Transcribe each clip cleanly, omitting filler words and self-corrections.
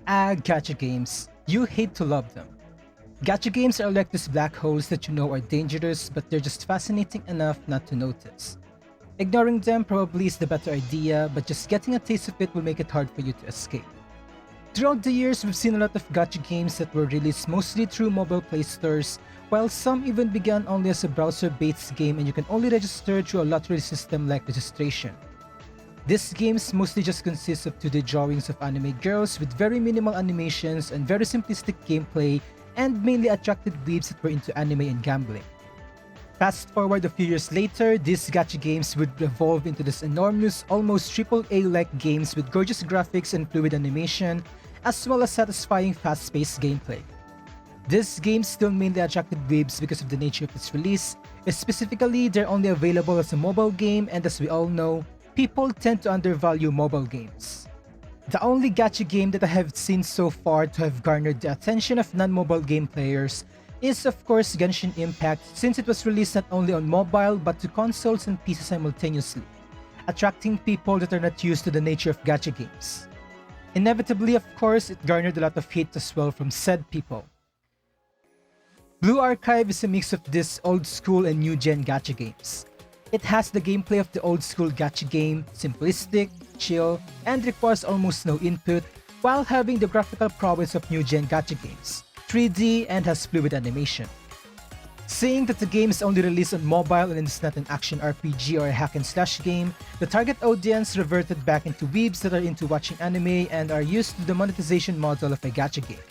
Gacha games. You hate to love them. Gacha games are like these black holes that you know are dangerous, but they're just fascinating enough not to notice. Ignoring them probably is the better idea, but just getting a taste of it will make it hard for you to escape. Throughout the years, we've seen a lot of gacha games that were released mostly through mobile play stores, while some even began only as a browser-based game and you can only register through a lottery system like registration. These games mostly just consist of 2D drawings of anime girls with very minimal animations and very simplistic gameplay, and mainly attracted weebs that were into anime and gambling. Fast forward a few years later, these gacha games would evolve into this enormous, almost AAA-like games with gorgeous graphics and fluid animation, as well as satisfying fast-paced gameplay. These games still mainly attracted weebs because of the nature of its release, specifically they're only available as a mobile game, and as we all know, people tend to undervalue mobile games. The only gacha game that I have seen so far to have garnered the attention of non-mobile game players is of course Genshin Impact, since it was released not only on mobile but to consoles and PC simultaneously, attracting people that are not used to the nature of gacha games. Inevitably, of course, it garnered a lot of hate as well from said people. Blue Archive is a mix of this old school and new gen gacha games. It has the gameplay of the old school gacha game, simplistic, chill, and requires almost no input, while having the graphical prowess of new gen gacha games, 3D and has fluid animation. Seeing that the game is only released on mobile and is not an action RPG or a hack and slash game, the target audience reverted back into weebs that are into watching anime and are used to the monetization model of a gacha game.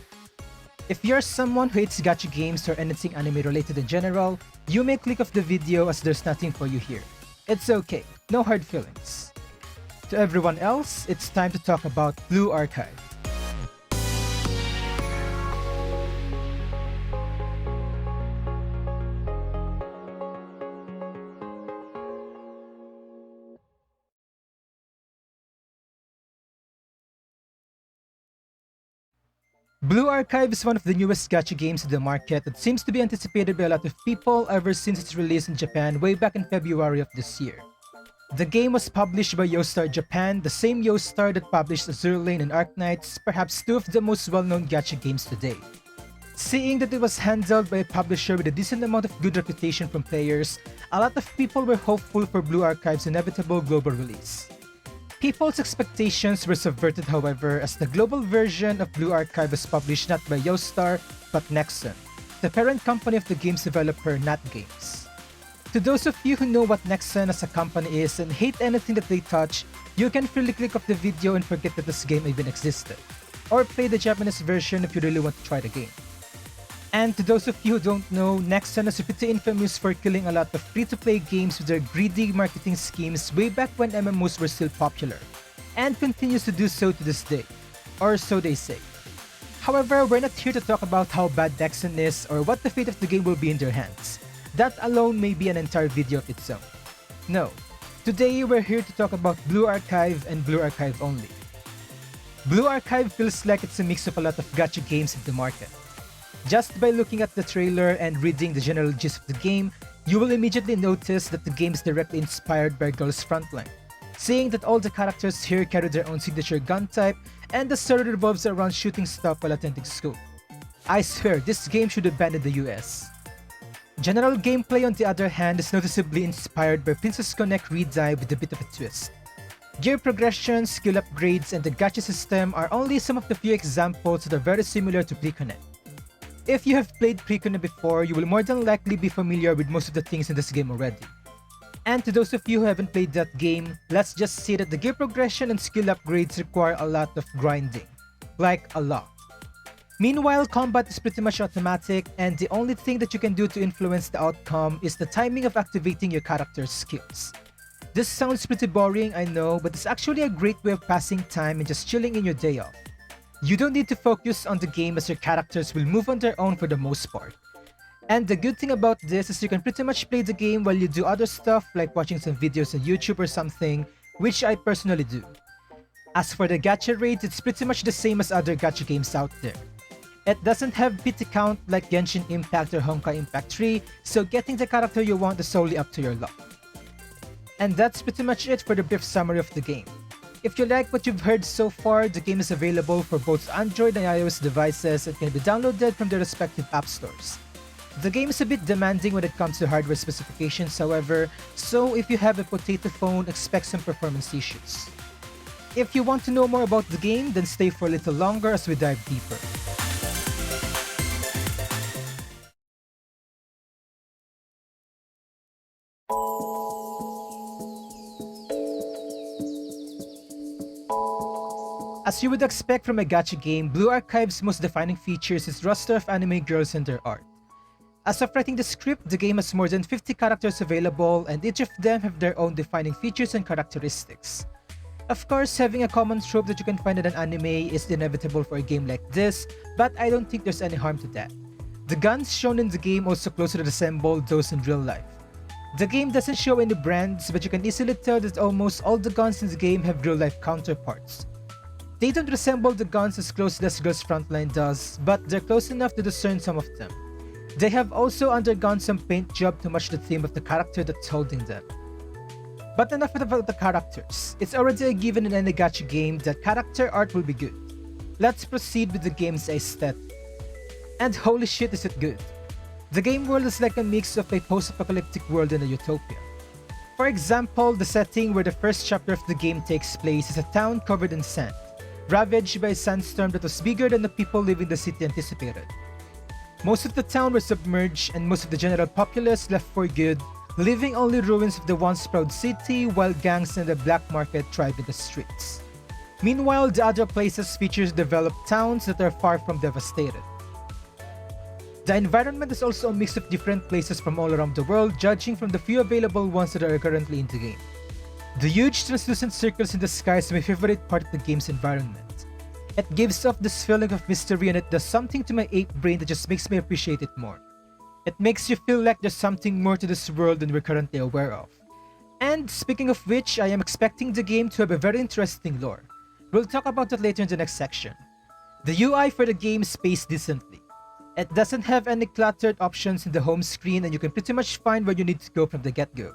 If you're someone who hates gacha games or anything anime related in general, you may click off the video as there's nothing for you here. It's okay, no hard feelings. To everyone else, it's time to talk about Blue Archive. Blue Archive is one of the newest gacha games in the market that seems to be anticipated by a lot of people ever since its release in Japan way back in February of this year. The game was published by Yoastar Japan, the same Yoastar that published Azure and Arknights, perhaps two of the most well-known gacha games today. Seeing that it was handled by a publisher with a decent amount of good reputation from players, a lot of people were hopeful for Blue Archive's inevitable global release. People's expectations were subverted, however, as the global version of Blue Archive was published not by Yoastar, but Nexon, the parent company of the game's developer NAT Games. To those of you who know what Nexon as a company is and hate anything that they touch, you can freely click off the video and forget that this game even existed, or play the Japanese version if you really want to try the game. And to those of you who don't know, Nexon is pretty infamous for killing a lot of free-to-play games with their greedy marketing schemes way back when MMOs were still popular, and continues to do so to this day, or so they say. However, we're not here to talk about how bad Nexon is or what the fate of the game will be in their hands. That alone may be an entire video of its own. No, today we're here to talk about Blue Archive and Blue Archive only. Blue Archive feels like it's a mix of a lot of gacha games in the market. Just by looking at the trailer and reading the general gist of the game, you will immediately notice that the game is directly inspired by Girls Frontline, seeing that all the characters here carry their own signature gun type and the story revolves around shooting stuff while attending school. I swear, this game should have banned in the US. General gameplay on the other hand is noticeably inspired by Princess Connect Redive with a bit of a twist. Gear progression, skill upgrades, and the gacha system are only some of the few examples that are very similar to Preconnect. If you have played Preconnect before, you will more than likely be familiar with most of the things in this game already. And to those of you who haven't played that game, let's just say that the gear progression and skill upgrades require a lot of grinding. Like a lot. Meanwhile, combat is pretty much automatic, and the only thing that you can do to influence the outcome is the timing of activating your character's skills. This sounds pretty boring, I know, but it's actually a great way of passing time and just chilling in your day off. You don't need to focus on the game as your characters will move on their own for the most part. And the good thing about this is you can pretty much play the game while you do other stuff like watching some videos on YouTube or something, which I personally do. As for the gacha rate, it's pretty much the same as other gacha games out there. It doesn't have pity count like Genshin Impact or Honkai Impact 3, so getting the character you want is solely up to your luck. And that's pretty much it for the brief summary of the game. If you like what you've heard so far, the game is available for both Android and iOS devices and can be downloaded from their respective app stores. The game is a bit demanding when it comes to hardware specifications, however, so if you have a potato phone, expect some performance issues. If you want to know more about the game, then stay for a little longer as we dive deeper. As you would expect from a gacha game, Blue Archive's most defining features is roster of anime girls and their art. As of writing the script, the game has more than 50 characters available and each of them have their own defining features and characteristics. Of course, having a common trope that you can find in an anime is inevitable for a game like this, but I don't think there's any harm to that. The guns shown in the game also closely resemble those in real life. The game doesn't show any brands, but you can easily tell that almost all the guns in the game have real-life counterparts. They don't resemble the guns as closely as Girls Frontline does, but they're close enough to discern some of them. They have also undergone some paint job to match the theme of the character that's holding them. But enough about the characters. It's already a given in any gacha game that character art will be good. Let's proceed with the game's aesthetic. And holy shit is it good. The game world is like a mix of a post-apocalyptic world and a utopia. For example, the setting where the first chapter of the game takes place is a town covered in sand, ravaged by a sandstorm that was bigger than the people living in the city anticipated. Most of the town were submerged and most of the general populace left for good, leaving only ruins of the once proud city while gangs and the black market thrive in the streets. Meanwhile, the other places features developed towns that are far from devastated. The environment is also a mix of different places from all around the world, judging from the few available ones that are currently in the game. The huge translucent circles in the sky is my favorite part of the game's environment. It gives off this feeling of mystery and it does something to my ape brain that just makes me appreciate it more. It makes you feel like there's something more to this world than we're currently aware of. And speaking of which, I am expecting the game to have a very interesting lore. We'll talk about that later in the next section. The UI for the game is paced decently. It doesn't have any cluttered options in the home screen and you can pretty much find where you need to go from the get-go.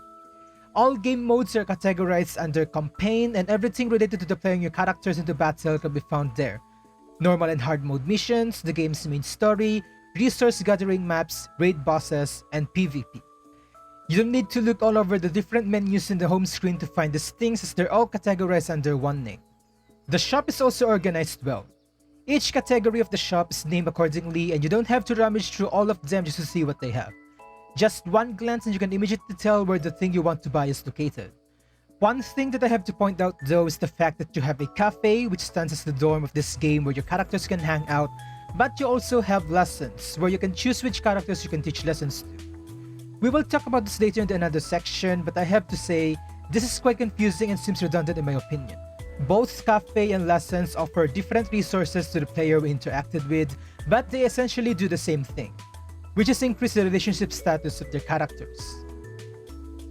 All game modes are categorized under campaign and everything related to deploying your characters into battle can be found there. Normal and hard mode missions, the game's main story, resource gathering maps, raid bosses, and PvP. You don't need to look all over the different menus in the home screen to find these things as they're all categorized under one name. The shop is also organized well. Each category of the shop is named accordingly and you don't have to rummage through all of them just to see what they have. Just one glance and you can immediately tell where the thing you want to buy is located. One thing that I have to point out though is the fact that you have a cafe which stands as the dorm of this game where your characters can hang out, but you also have lessons where you can choose which characters you can teach lessons to. We will talk about this later in another section, but I have to say, this is quite confusing and seems redundant in my opinion. Both cafe and lessons offer different resources to the player we interacted with, but they essentially do the same thing, which is increase the relationship status of their characters.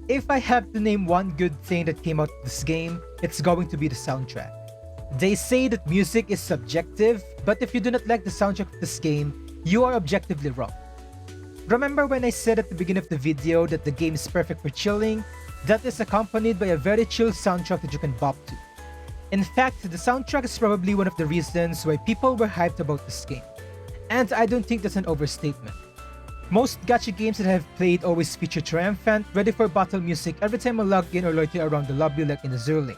If I have to name one good thing that came out of this game, it's going to be the soundtrack. They say that music is subjective, but if you do not like the soundtrack of this game, you are objectively wrong. Remember when I said at the beginning of the video that the game is perfect for chilling? That is accompanied by a very chill soundtrack that you can bop to. In fact, the soundtrack is probably one of the reasons why people were hyped about this game. And I don't think that's an overstatement. Most gacha games that I have played always feature triumphant, ready for battle music every time I log in or loiter around the lobby like in Azure.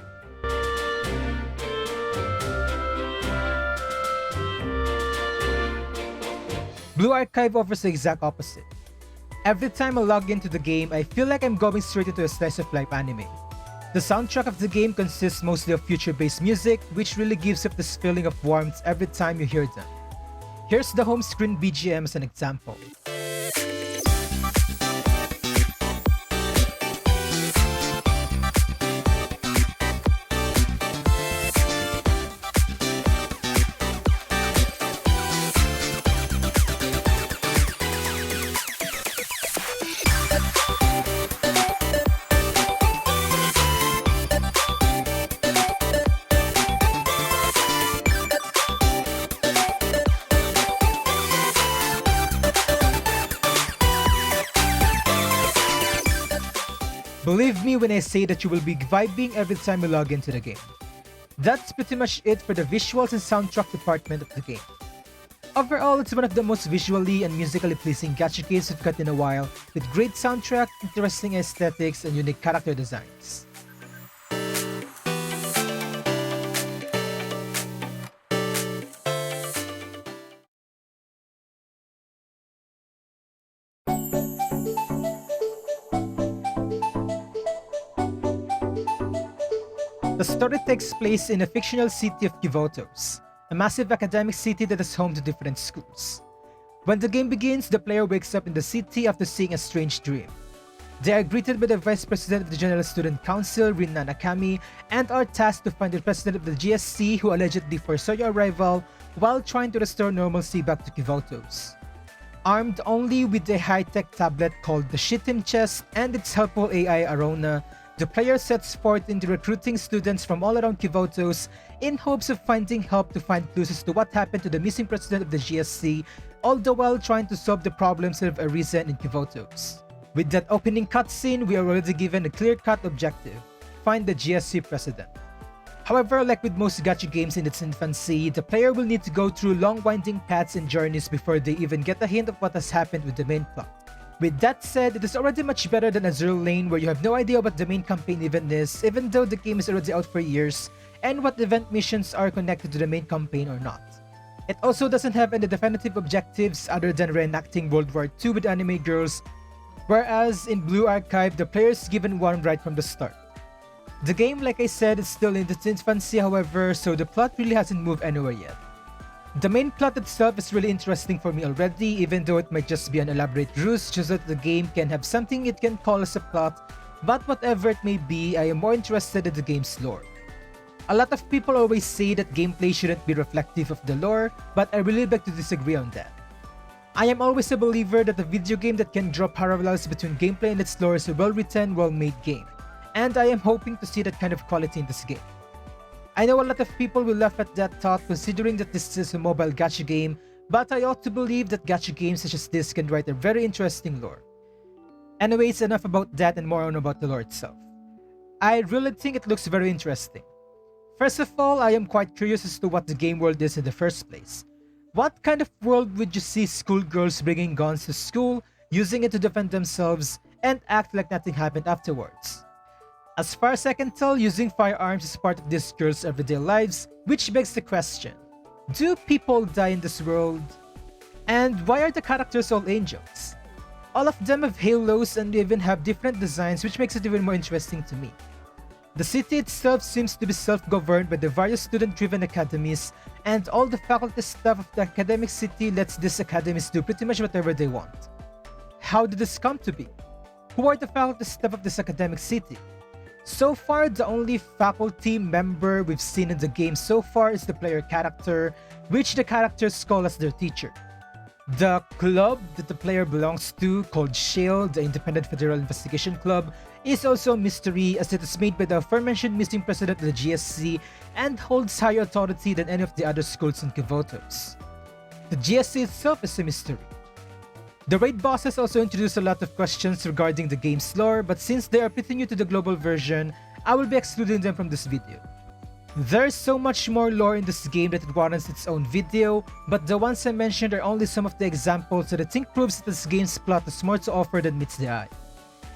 Blue Archive offers the exact opposite. Every time I log into the game, I feel like I'm going straight into a slice of life anime. The soundtrack of the game consists mostly of future-based music, which really gives off this feeling of warmth every time you hear them. Here's the home screen BGM as an example. Believe me when I say that you will be vibing every time you log into the game. That's pretty much it for the visuals and soundtrack department of the game. Overall, it's one of the most visually and musically pleasing gacha games we've got in a while, with great soundtrack, interesting aesthetics, and unique character designs. The story takes place in a fictional city of Kivotos, a massive academic city that is home to different schools. When the game begins, the player wakes up in the city after seeing a strange dream. They are greeted by the Vice President of the General Student Council, Rin Nanakami, and are tasked to find the President of the GSC who allegedly foresaw your arrival while trying to restore normalcy back to Kivotos. Armed only with a high-tech tablet called the Shitim Chest and its helpful AI Arona, the player sets forth into recruiting students from all around Kivotos in hopes of finding help to find clues as to what happened to the missing president of the GSC, all the while trying to solve the problems that have arisen in Kivotos. With that opening cutscene, we are already given a clear-cut objective: find the GSC president. However, like with most gacha games in its infancy, the player will need to go through long winding paths and journeys before they even get a hint of what has happened with the main plot. With that said, it is already much better than Azure Lane, where you have no idea what the main campaign even is, even though the game is already out for years, and what event missions are connected to the main campaign or not. It also doesn't have any definitive objectives other than reenacting World War II with anime girls, whereas in Blue Archive, the player is given one right from the start. The game, like I said, is still in its infancy, however, so the plot really hasn't moved anywhere yet. The main plot itself is really interesting for me already, even though it might just be an elaborate ruse just so that the game can have something it can call as a plot, but whatever it may be, I am more interested in the game's lore. A lot of people always say that gameplay shouldn't be reflective of the lore, but I really beg to disagree on that. I am always a believer that a video game that can draw parallels between gameplay and its lore is a well-written, well-made game, and I am hoping to see that kind of quality in this game. I know a lot of people will laugh at that thought considering that this is a mobile gacha game, but I ought to believe that gacha games such as this can write a very interesting lore. Anyways, enough about that and more on about the lore itself. I really think it looks very interesting. First of all, I am quite curious as to what the game world is in the first place. What kind of world would you see schoolgirls bringing guns to school, using it to defend themselves, and act like nothing happened afterwards? As far as I can tell, using firearms is part of these girls' everyday lives, which begs the question: do people die in this world? And why are the characters all angels? All of them have halos and even have different designs, which makes it even more interesting to me. The city itself seems to be self-governed by the various student-driven academies, and all the faculty staff of the academic city lets these academies do pretty much whatever they want. How did this come to be? Who are the faculty staff of this academic city? So far, the only faculty member we've seen in the game so far is the player character, which the characters call as their teacher. The club that the player belongs to, called Shale, the Independent Federal Investigation Club, is also a mystery as it is made by the aforementioned missing president of the GSC and holds higher authority than any of the other schools in Kivotos. The GSC itself is a mystery. The raid bosses also introduce a lot of questions regarding the game's lore, but since they are pretty new to the global version, I will be excluding them from this video. There's so much more lore in this game that it warrants its own video, but the ones I mentioned are only some of the examples that I think proves that this game's plot has more to offer than meets the eye.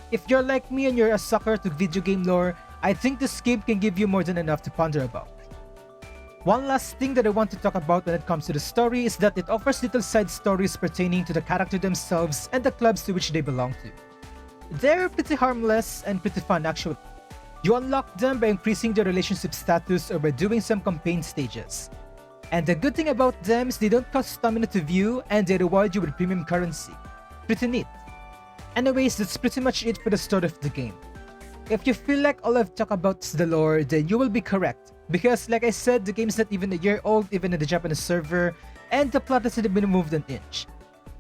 If you're like me and you're a sucker to video game lore, I think this game can give you more than enough to ponder about. One last thing that I want to talk about when it comes to the story is that it offers little side stories pertaining to the character themselves and the clubs to which they belong to. They're pretty harmless and pretty fun actually. You unlock them by increasing their relationship status or by doing some campaign stages. And the good thing about them is they don't cost stamina to view and they reward you with premium currency. Pretty neat. Anyways, that's pretty much it for the story of the game. If you feel like all I've talked about is the lore, then you will be correct. Because like I said, the game is not even a year old even in the Japanese server, and the plot hasn't been moved an inch.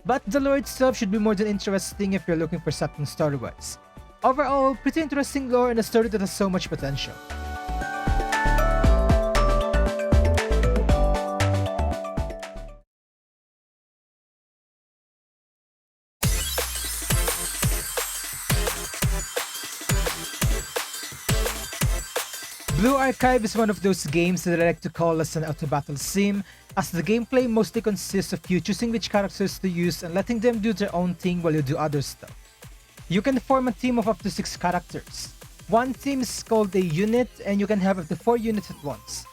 But the lore itself should be more than interesting if you're looking for something story-wise. Overall, pretty interesting lore and a story that has so much potential. Blue Archive is one of those games that I like to call as an auto-battle sim, as the gameplay mostly consists of you choosing which characters to use and letting them do their own thing while you do other stuff. You can form a team of up to 6 characters. One team is called a unit, and you can have up to 4 units at once.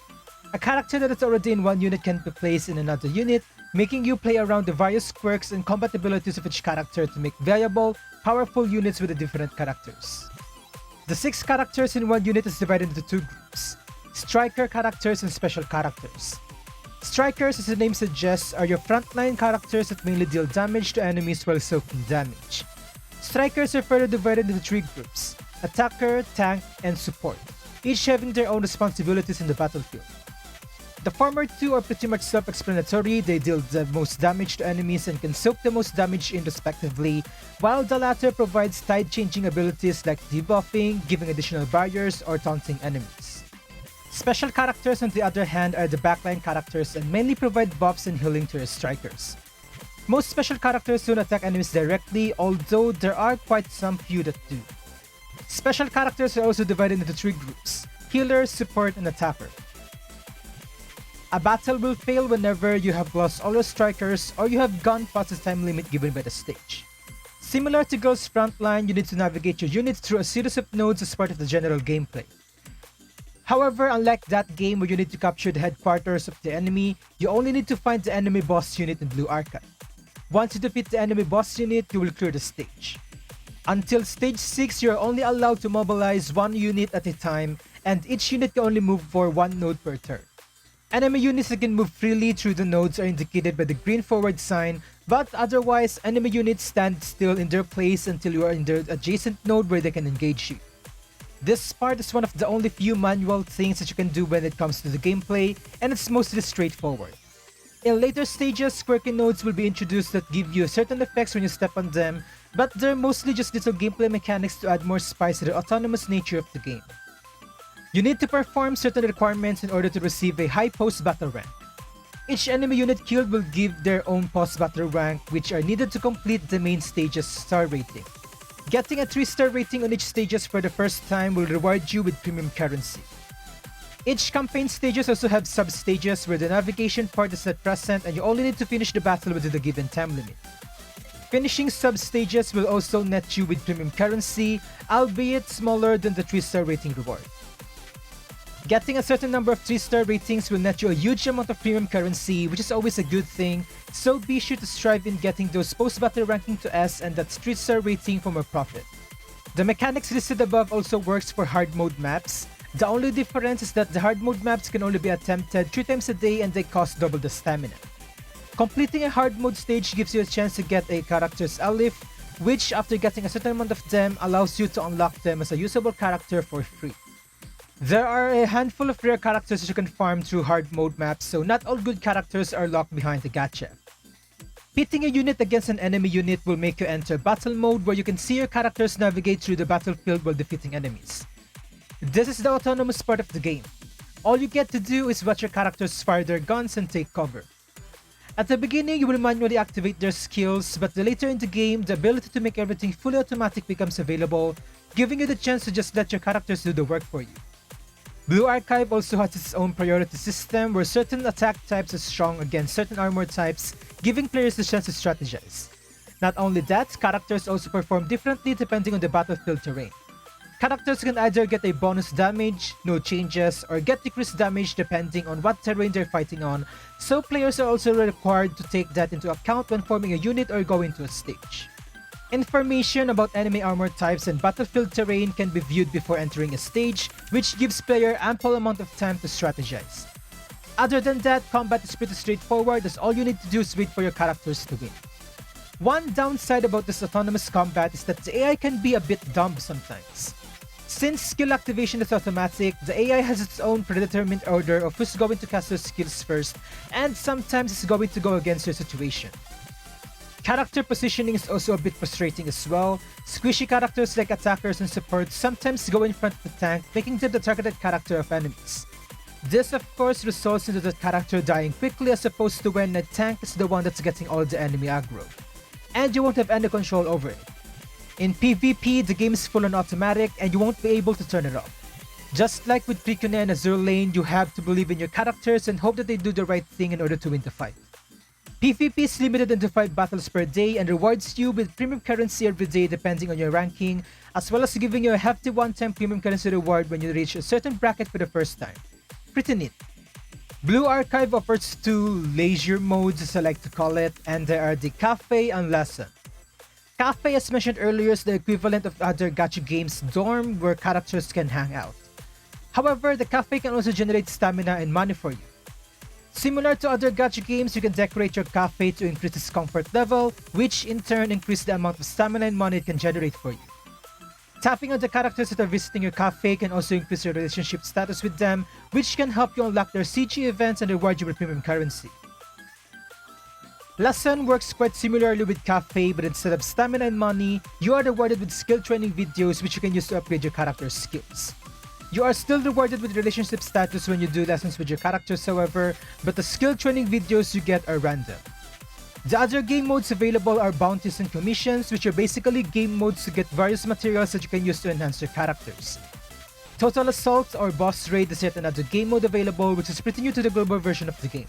A character that is already in one unit can be placed in another unit, making you play around the various quirks and compatibilities of each character to make valuable, powerful units with the different characters. The 6 characters in one unit is divided into 2 groups: Striker characters and Special characters. Strikers, as the name suggests, are your frontline characters that mainly deal damage to enemies while soaking damage. Strikers are further divided into 3 groups: Attacker, Tank, and Support, each having their own responsibilities in the battlefield. The former 2 are pretty much self-explanatory. They deal the most damage to enemies and can soak the most damage in respectively, while the latter provides tide-changing abilities like debuffing, giving additional barriers, or taunting enemies. Special characters, on the other hand, are the backline characters and mainly provide buffs and healing to your strikers. Most special characters don't attack enemies directly, although there are quite some few that do. Special characters are also divided into 3 groups: Healer, Support, and Attacker. A battle will fail whenever you have lost all your strikers or you have gone past the time limit given by the stage. Similar to Girls Frontline, you need to navigate your units through a series of nodes as part of the general gameplay. However, unlike that game where you need to capture the headquarters of the enemy, you only need to find the enemy boss unit in Blue Archive. Once you defeat the enemy boss unit, you will clear the stage. Until stage 6, you are only allowed to mobilize 1 unit at a time, and each unit can only move for 1 node per turn. Enemy units that can move freely through the nodes are indicated by the green forward sign, but otherwise, enemy units stand still in their place until you are in the adjacent node where they can engage you. This part is one of the only few manual things that you can do when it comes to the gameplay, and it's mostly straightforward. In later stages, quirky nodes will be introduced that give you certain effects when you step on them, but they're mostly just little gameplay mechanics to add more spice to the autonomous nature of the game. You need to perform certain requirements in order to receive a high post-battle rank. Each enemy unit killed will give their own post-battle rank, which are needed to complete the main stage's star rating. Getting a 3-star rating on each stages for the first time will reward you with premium currency. Each campaign stages also have sub-stages where the navigation part is not present and you only need to finish the battle within the given time limit. Finishing sub-stages will also net you with premium currency, albeit smaller than the 3-star rating reward. Getting a certain number of 3-star ratings will net you a huge amount of premium currency, which is always a good thing, so be sure to strive in getting those post-battle ranking to S and that 3-star rating for more profit. The mechanics listed above also works for hard mode maps. The only difference is that the hard mode maps can only be attempted 3 times a day and they cost double the stamina. Completing a hard mode stage gives you a chance to get a character's Alif, which after getting a certain amount of them allows you to unlock them as a usable character for free. There are a handful of rare characters that you can farm through hard mode maps, so not all good characters are locked behind the gacha. Pitting a unit against an enemy unit will make you enter battle mode where you can see your characters navigate through the battlefield while defeating enemies. This is the autonomous part of the game. All you get to do is watch your characters fire their guns and take cover. At the beginning, you will manually activate their skills, but later in the game, the ability to make everything fully automatic becomes available, giving you the chance to just let your characters do the work for you. Blue Archive also has its own priority system where certain attack types are strong against certain armor types, giving players the chance to strategize. Not only that, characters also perform differently depending on the battlefield terrain. Characters can either get a bonus damage, no changes, or get decreased damage depending on what terrain they're fighting on, so players are also required to take that into account when forming a unit or going to a stage. Information about enemy armor types and battlefield terrain can be viewed before entering a stage, which gives player ample amount of time to strategize. Other than that, combat is pretty straightforward as all you need to do is wait for your characters to win. One downside about this autonomous combat is that the AI can be a bit dumb sometimes. Since skill activation is automatic, the AI has its own predetermined order of who's going to cast their skills first, and sometimes it's going to go against your situation. Character positioning is also a bit frustrating as well. Squishy characters like attackers and supports sometimes go in front of the tank, making them the targeted character of enemies. This of course results into the character dying quickly as opposed to when a tank is the one that's getting all the enemy aggro, and you won't have any control over it. In PvP, the game is full on automatic and you won't be able to turn it off. Just like with Precune and Azure Lane, you have to believe in your characters and hope that they do the right thing in order to win the fight. PvP is limited into 5 battles per day and rewards you with premium currency every day depending on your ranking, as well as giving you a hefty one-time premium currency reward when you reach a certain bracket for the first time. Pretty neat. Blue Archive offers 2 leisure modes, as I like to call it, and they are the Cafe and Lesson. Cafe, as mentioned earlier, is the equivalent of other gacha games' dorm where characters can hang out. However, the cafe can also generate stamina and money for you. Similar to other gacha games, you can decorate your cafe to increase its comfort level, which in turn increases the amount of stamina and money it can generate for you. Tapping on the characters that are visiting your cafe can also increase your relationship status with them, which can help you unlock their CG events and reward you with premium currency. Lesson works quite similarly with Cafe, but instead of stamina and money, you are rewarded with skill training videos which you can use to upgrade your character's skills. You are still rewarded with relationship status when you do lessons with your characters, however, but the skill training videos you get are random. The other game modes available are bounties and commissions, which are basically game modes to get various materials that you can use to enhance your characters. Total Assault or Boss Raid is yet another game mode available, which is pretty new to the global version of the game.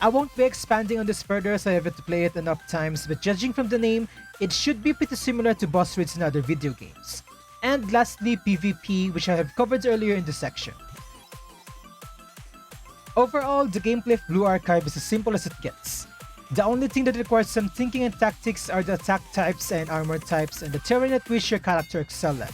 I won't be expanding on this further as I haven't played it enough times, but judging from the name, it should be pretty similar to boss raids in other video games. And lastly, PvP, which I have covered earlier in this section. Overall, the gameplay of Blue Archive is as simple as it gets. The only thing that requires some thinking and tactics are the attack types and armor types and the terrain at which your character excels at.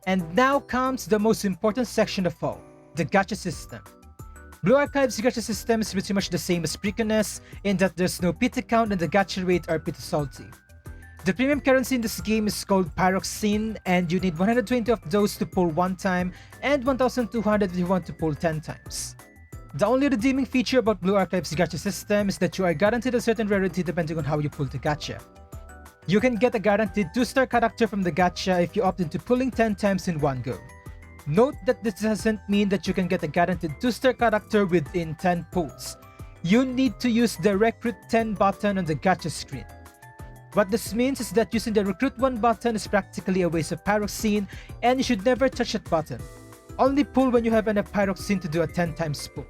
And now comes the most important section of all, the Gacha System. Blue Archive's Gacha System is pretty much the same as Precune's in that there's no pity count and the gacha rate are pretty salty. The premium currency in this game is called Pyroxene, and you need 120 of those to pull 1 time and 1200 if you want to pull 10 times. The only redeeming feature about Blue Archive's Gacha System is that you are guaranteed a certain rarity depending on how you pull the gacha. You can get a guaranteed 2-star character from the gacha if you opt into pulling 10 times in one go. Note that this doesn't mean that you can get a guaranteed 2-star character within 10 pulls. You need to use the Recruit 10 button on the gacha screen. What this means is that using the Recruit 1 button is practically a waste of Pyroxene, and you should never touch that button. Only pull when you have enough Pyroxene to do a 10 times pull.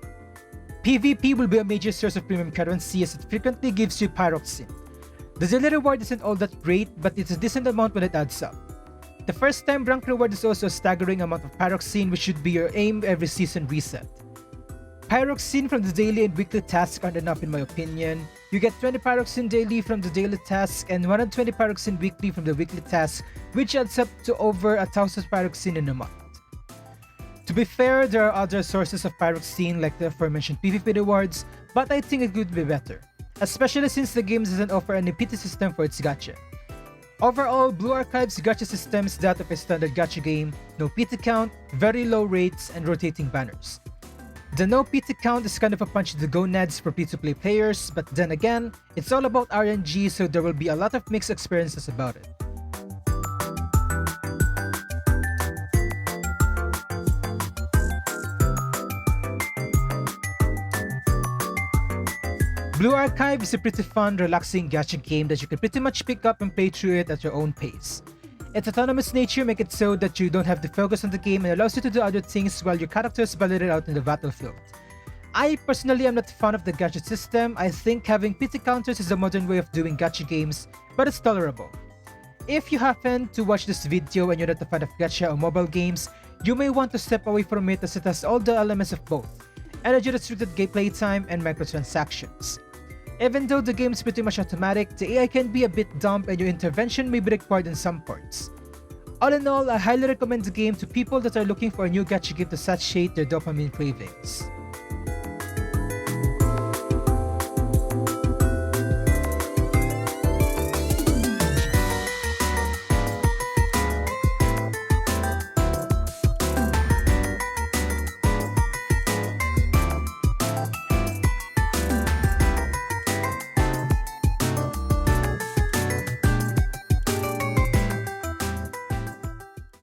PvP will be a major source of premium currency as it frequently gives you Pyroxene. The daily reward isn't all that great, but it's a decent amount when it adds up. The first time rank reward is also a staggering amount of Pyroxene, which should be your aim every season reset. Pyroxene from the daily and weekly tasks aren't enough in my opinion. You get 20 Pyroxene daily from the daily task and 120 Pyroxene weekly from the weekly task, which adds up to over 1000 Pyroxene in a month. To be fair, there are other sources of Pyroxene like the aforementioned PvP rewards, but I think it could be better, especially since the game doesn't offer any pity system for its gacha. Overall, Blue Archive's gacha system is that of a standard gacha game, no pity count, very low rates, and rotating banners. The no pity count is kind of a punch to the gonads for free-to-play players, but then again, it's all about RNG, so there will be a lot of mixed experiences about it. Blue Archive is a pretty fun, relaxing gacha game that you can pretty much pick up and play through it at your own pace. Its autonomous nature makes it so that you don't have to focus on the game and allows you to do other things while your characters battle it out in the battlefield. I personally am not a fan of the gacha system. I think having pity counters is a modern way of doing gacha games, but it's tolerable. If you happen to watch this video and you're not a fan of gacha or mobile games, you may want to step away from it as it has all the elements of both, energy restricted gameplay time and microtransactions. Even though the game is pretty much automatic, the AI can be a bit dumb and your intervention may be required in some parts. All in all, I highly recommend the game to people that are looking for a new gacha game to satiate their dopamine cravings.